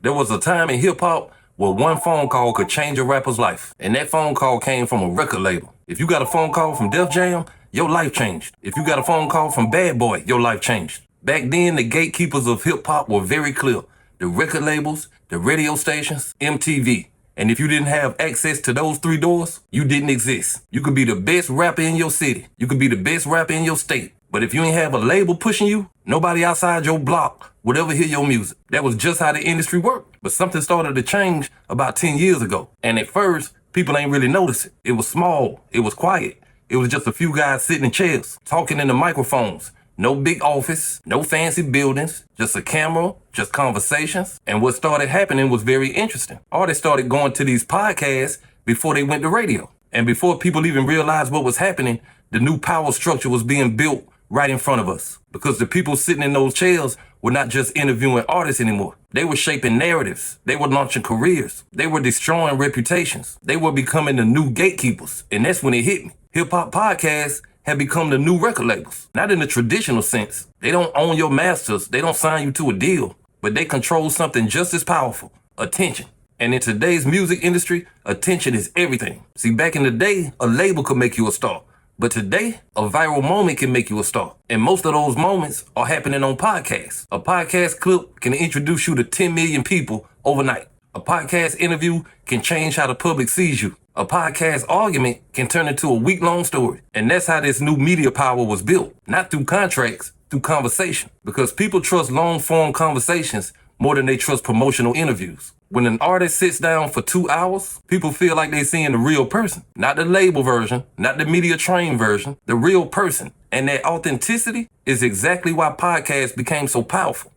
There was a time in hip hop where one phone call could change a rapper's life. And that phone call came from a record label. If you got a phone call from Def Jam, your life changed. If you got a phone call from Bad Boy, your life changed. Back then, the gatekeepers of hip hop were very clear. The record labels, the radio stations, MTV. And if you didn't have access to those three doors, you didn't exist. You could be the best rapper in your city. You could be the best rapper in your state. But if you ain't have a label pushing you, nobody outside your block would ever hear your music. That was just how the industry worked. But something started to change about 10 years ago. And at first, people ain't really notice it. It was small. It was quiet. It was just a few guys sitting in chairs, talking into microphones. No big office, no fancy buildings, just a camera, just conversations. And what started happening was very interesting. Artists started going to these podcasts before they went to radio. And before people even realized what was happening, the new power structure was being built right in front of us. Because the people sitting in those chairs were not just interviewing artists anymore. They were shaping narratives. They were launching careers. They were destroying reputations. They were becoming the new gatekeepers. And that's when it hit me. Hip-hop podcasts have become the new record labels. Not in the traditional sense. They don't own your masters. They don't sign you to a deal. But they control something just as powerful, attention. And in today's music industry, attention is everything. See, back in the day, a label could make you a star. But today, a viral moment can make you a star. And most of those moments are happening on podcasts. A podcast clip can introduce you to 10 million people overnight. A podcast interview can change how the public sees you. A podcast argument can turn into a week-long story. And that's how this new media power was built. Not through contracts, through conversation. Because people trust long-form conversations more than they trust promotional interviews. When an artist sits down for 2 hours, people feel like they're seeing the real person. Not the label version, not the media-trained version, the real person. And that authenticity is exactly why podcasts became so powerful.